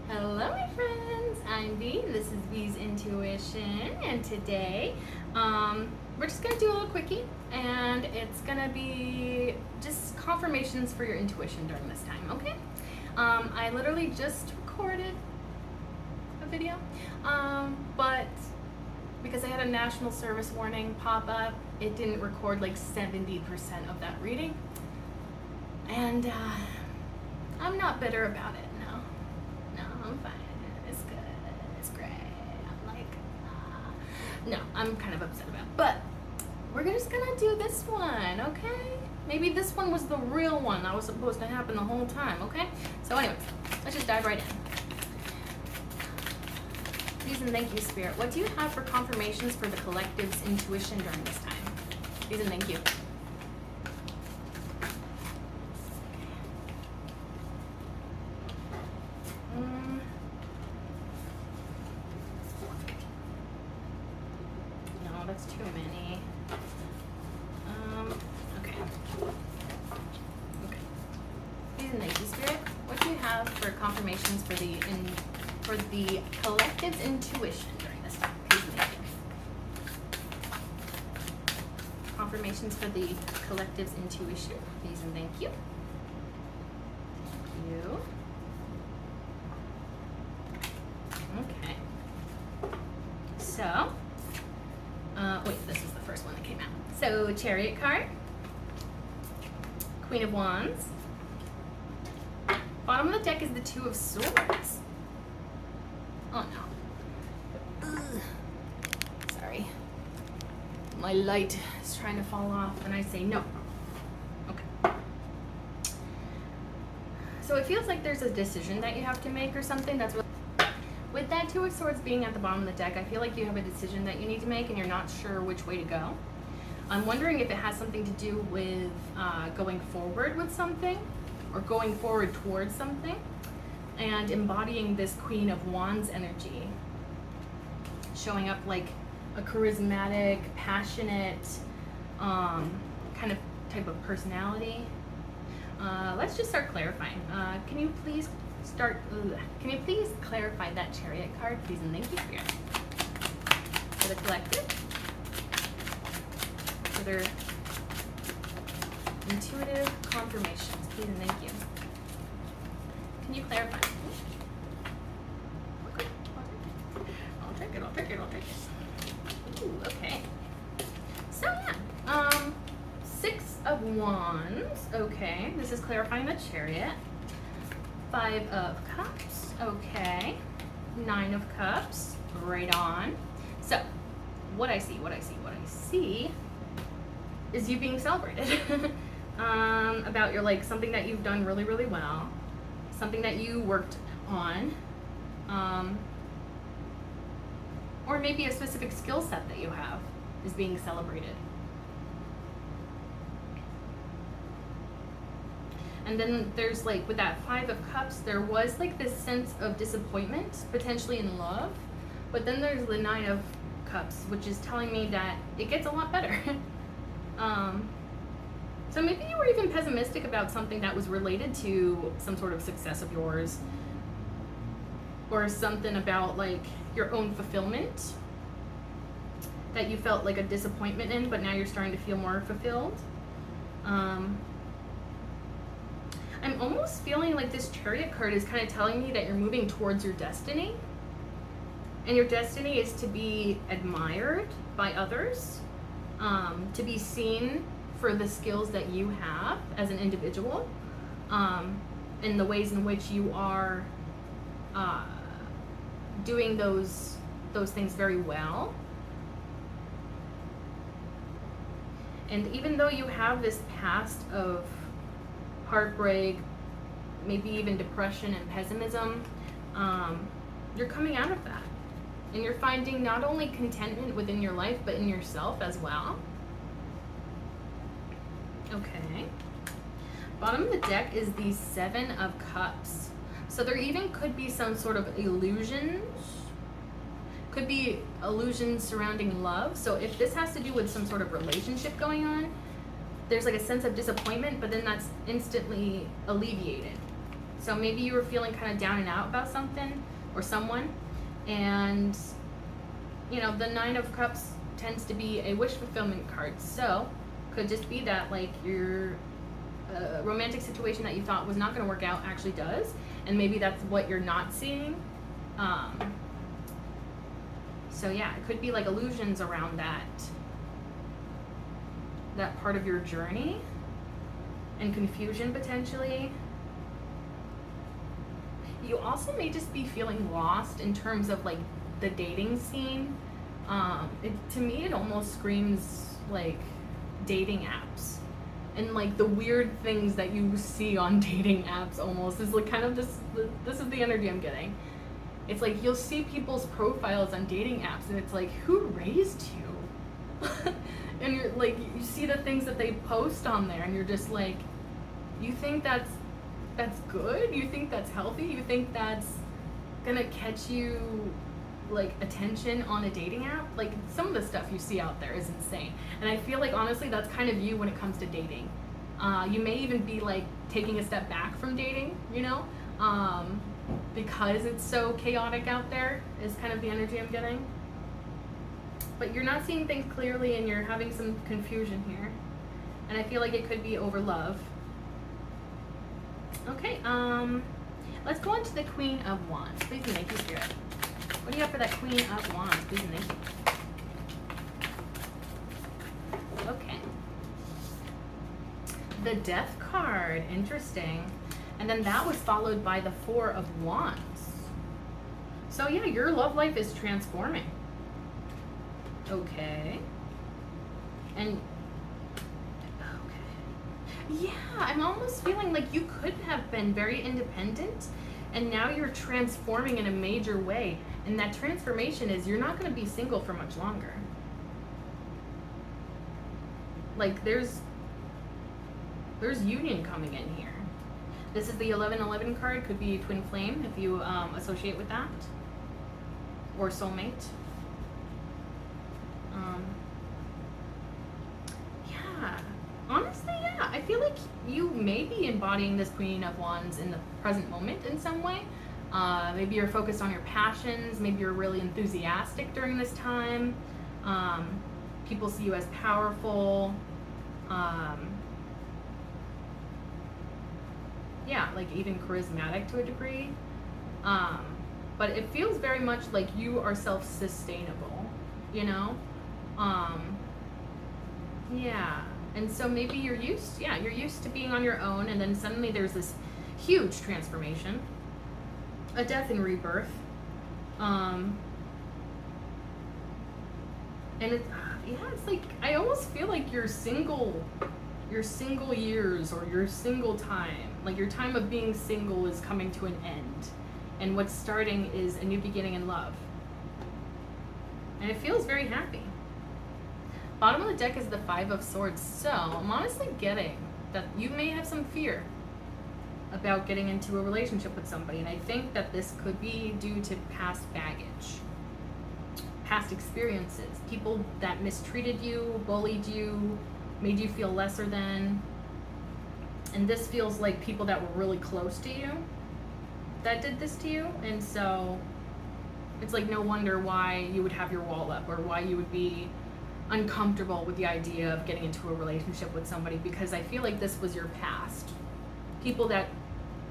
Hello, my friends. I'm Bee. This is Bee's Intuition, and today we're just gonna do a little quickie, and it's gonna be just confirmations for your intuition during this time. Okay? I literally just recorded a video, but because I had a national service warning pop up, it didn't record like 70% of that reading, and I'm not bitter about it. No, I'm fine. It's good. It's great. I'm like, no, I'm kind of upset about it. But we're just gonna do this one, okay? Maybe this one was the real one that was supposed to happen the whole time, okay? So anyways, let's just dive right in. Please and thank you, Spirit. What do you have for confirmations for the collective's intuition during this time? Please and thank you. No, that's too many. Okay. Please and thank you, Spirit. What do you have for confirmations for the collective's intuition during this time? Please and thank you. Confirmations for the collective's intuition. Please and thank you. Thank you. Okay. So, wait, this is the first one that came out. So, Chariot card, Queen of Wands. Bottom of the deck is the Two of Swords. Oh no. Ugh. Sorry. My light is trying to fall off and I say no. Okay. So it feels like there's a decision that you have to make or something. That's what. With that Two of Swords being at the bottom of the deck, I feel like you have a decision that you need to make and you're not sure which way to go. I'm wondering if it has something to do with going forward with something or going forward towards something and embodying this Queen of Wands energy. Showing up like a charismatic, passionate kind of type of personality. Let's just start clarifying. Can you please clarify that Chariot card, please and thank you, Spirit, for the collective, for their intuitive confirmations, please and thank you. Can you clarify? Okay, I'll take it. Ooh, okay. So yeah, Six of Wands. Okay, this is clarifying the Chariot. Five of Cups, okay. Nine of Cups, right on. So, what I see is you being celebrated about your, like, something that you've done really, really well, something that you worked on, or maybe a specific skill set that you have is being celebrated. And then there's like, with that Five of Cups, there was like this sense of disappointment, potentially in love. But then there's the Nine of Cups, which is telling me that it gets a lot better. So maybe you were even pessimistic about something that was related to some sort of success of yours. Or something about like your own fulfillment that you felt like a disappointment in, but now you're starting to feel more fulfilled. I'm almost feeling like this Chariot card is kind of telling me that you're moving towards your destiny. And your destiny is to be admired by others, to be seen for the skills that you have as an individual, and the ways in which you are doing those things very well. And even though you have this past of heartbreak, maybe even depression and pessimism, you're coming out of that. And you're finding not only contentment within your life, but in yourself as well. Okay. Bottom of the deck is the Seven of Cups. So there even could be some sort of illusions. Could be illusions surrounding love. So if this has to do with some sort of relationship going on, there's like a sense of disappointment, but then that's instantly alleviated. So maybe you were feeling kind of down and out about something or someone, and you know, the Nine of Cups tends to be a wish fulfillment card. So could just be that like your romantic situation that you thought was not going to work out actually does, and maybe that's what you're not seeing. So yeah, it could be like illusions around that part of your journey, and confusion potentially. You also may just be feeling lost in terms of like the dating scene. To me, it almost screams like dating apps, and like the weird things that you see on dating apps almost is like kind of this is the energy I'm getting. It's like you'll see people's profiles on dating apps and it's like, who raised you? And you're like, you see the things that they post on there and you're just like, you think that's good? You think that's healthy? You think that's gonna catch you like attention on a dating app? Like some of the stuff you see out there is insane, and I feel like honestly that's kind of you when it comes to dating. You may even be like taking a step back from dating, you know, because it's so chaotic out there is kind of the energy I'm getting. But you're not seeing things clearly and you're having some confusion here, and I feel like it could be over love. Okay, let's go on to the Queen of Wands. Please and thank you, Spirit. What do you have for that Queen of Wands? Please and thank you. Okay. The Death card. Interesting. And then that was followed by the Four of Wands. So yeah, your love life is transforming. Okay. And yeah, I'm almost feeling like you could have been very independent and now you're transforming in a major way. And that transformation is you're not going to be single for much longer. Like there's union coming in here. This is the 1111 card. Could be twin flame if you associate with that. Or soulmate. Yeah. Honestly, yeah. I feel like you may be embodying this Queen of Wands in the present moment in some way. Maybe you're focused on your passions. Maybe you're really enthusiastic during this time. People see you as powerful. Yeah, like even charismatic to a degree. But it feels very much like you are self-sustainable, you know? Yeah. And so maybe you're used to being on your own, and then suddenly there's this huge transformation, a death and rebirth. And it's like, I almost feel like your single years or your single time, like your time of being single is coming to an end. And what's starting is a new beginning in love. And it feels very happy. Bottom of the deck is the Five of Swords. So I'm honestly getting that you may have some fear about getting into a relationship with somebody. And I think that this could be due to past baggage, past experiences, people that mistreated you, bullied you, made you feel lesser than. And this feels like people that were really close to you that did this to you. And so it's like no wonder why you would have your wall up or why you would be uncomfortable with the idea of getting into a relationship with somebody, because I feel like this was your past. People that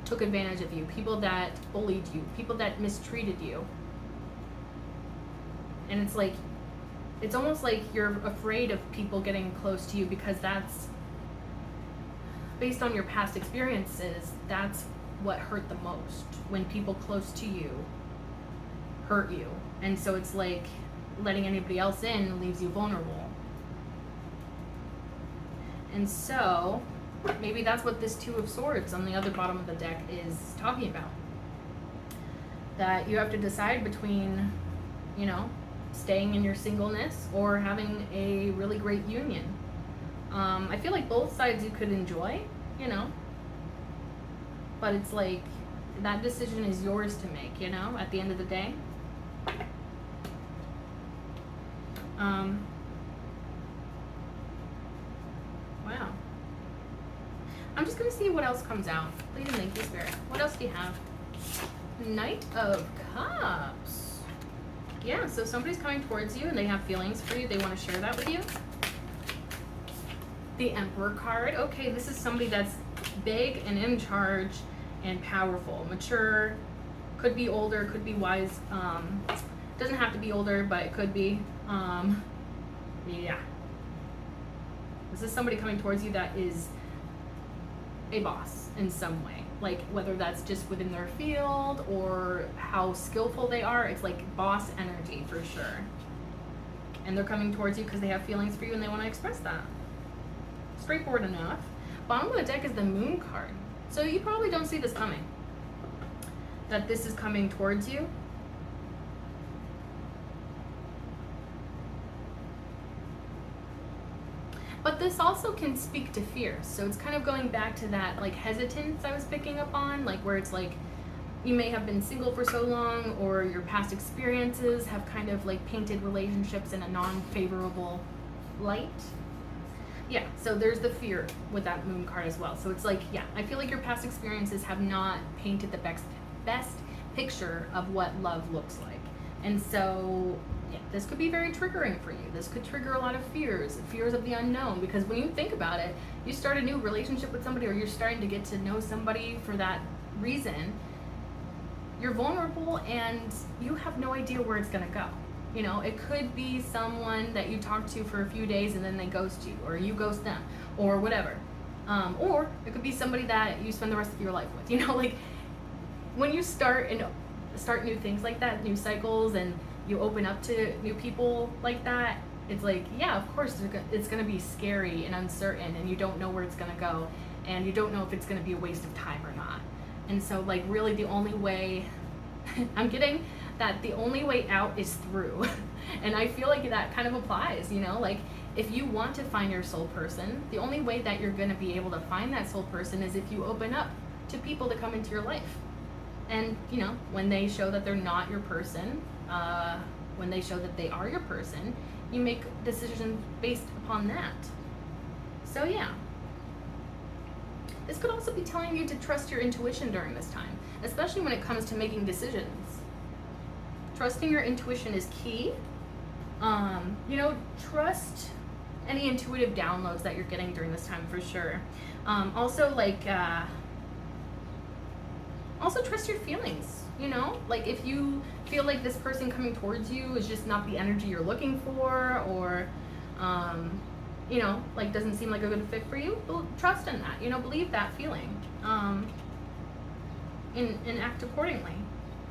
took advantage of you, people that bullied you, people that mistreated you. And it's like, it's almost like you're afraid of people getting close to you because that's based on your past experiences. That's what hurt the most, when people close to you hurt you. And so it's like letting anybody else in leaves you vulnerable. And so maybe that's what this Two of Swords on the other bottom of the deck is talking about. That you have to decide between, you know, staying in your singleness or having a really great union. I feel like both sides you could enjoy, you know, but it's like that decision is yours to make, you know, at the end of the day. Wow. I'm just gonna see what else comes out. Please and thank you, Spirit. What else do you have? Knight of Cups. Yeah, so somebody's coming towards you and they have feelings for you. They want to share that with you. The Emperor card. Okay, this is somebody that's big and in charge and powerful, mature, could be older, could be wise. Doesn't have to be older, but it could be. Yeah. This is somebody coming towards you that is a boss in some way. Like whether that's just within their field or how skillful they are, it's like boss energy for sure. And they're coming towards you because they have feelings for you and they want to express that. Straightforward enough. Bottom of the deck is the Moon card. So you probably don't see this coming. That this is coming towards you. But this also can speak to fear. So it's kind of going back to that like hesitance I was picking up on, like where it's like you may have been single for so long, or your past experiences have kind of like painted relationships in a non-favorable light. Yeah, so there's the fear with that Moon card as well. So it's like, yeah, I feel like your past experiences have not painted the best picture of what love looks like. And so, yeah, this could be very triggering for you. This could trigger a lot of fears of the unknown, because when you think about it, you start a new relationship with somebody, or you're starting to get to know somebody for that reason, you're vulnerable and you have no idea where it's gonna go. You know, it could be someone that you talk to for a few days and then they ghost you, or you ghost them, or whatever. Or it could be somebody that you spend the rest of your life with. You know, like when you start new things like that, new cycles, and you open up to new people like that, it's like, yeah, of course it's going to be scary and uncertain, and you don't know where it's going to go, and you don't know if it's going to be a waste of time or not. And so like really the only way I'm getting that the only way out is through. And I feel like that kind of applies, you know, like if you want to find your soul person, the only way that you're going to be able to find that soul person is if you open up to people that come into your life. And, you know, when they show that they're not your person, when they show that they are your person, you make decisions based upon that. So yeah. This could also be telling you to trust your intuition during this time, especially when it comes to making decisions. Trusting your intuition is key. You know, trust any intuitive downloads that you're getting during this time for sure. Also, like, also trust your feelings, you know? Like, if you feel like this person coming towards you is just not the energy you're looking for, or, you know, like doesn't seem like a good fit for you, well, trust in that, you know, believe that feeling, and act accordingly.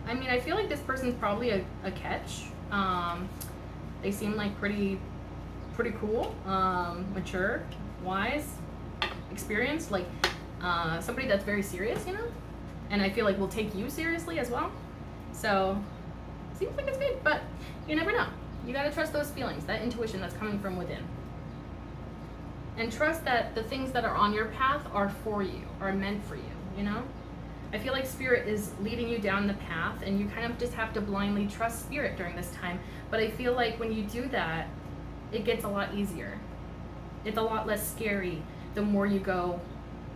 I mean, I feel like this person's probably a catch. They seem like pretty cool, mature, wise, experienced, like somebody that's very serious, you know? And I feel like will take you seriously as well. So, seems like it's good, but you never know. You gotta trust those feelings, that intuition that's coming from within. And trust that the things that are on your path are for you, are meant for you, you know? I feel like Spirit is leading you down the path, and you kind of just have to blindly trust Spirit during this time. But I feel like when you do that, it gets a lot easier. It's a lot less scary the more you go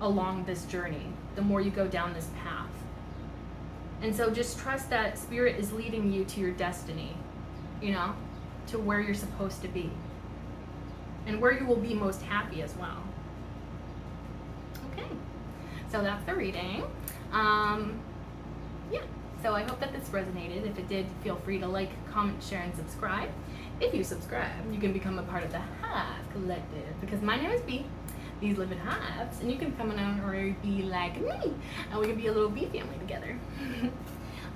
along this journey, the more you go down this path. And so just trust that Spirit is leading you to your destiny, you know, to where you're supposed to be, and where you will be most happy as well. Okay, so that's the reading. Yeah, so I hope that this resonated. If it did, feel free to like, comment, share, and subscribe. If you subscribe, you can become a part of the Hive Collective, because my name is Bee. These live in hives, and you can come on or be like me, and we can be a little bee family together.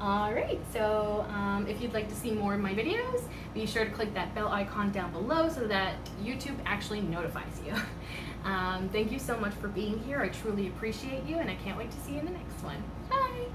Alright, so if you'd like to see more of my videos, be sure to click that bell icon down below so that YouTube actually notifies you. Thank you so much for being here. I truly appreciate you, and I can't wait to see you in the next one. Bye!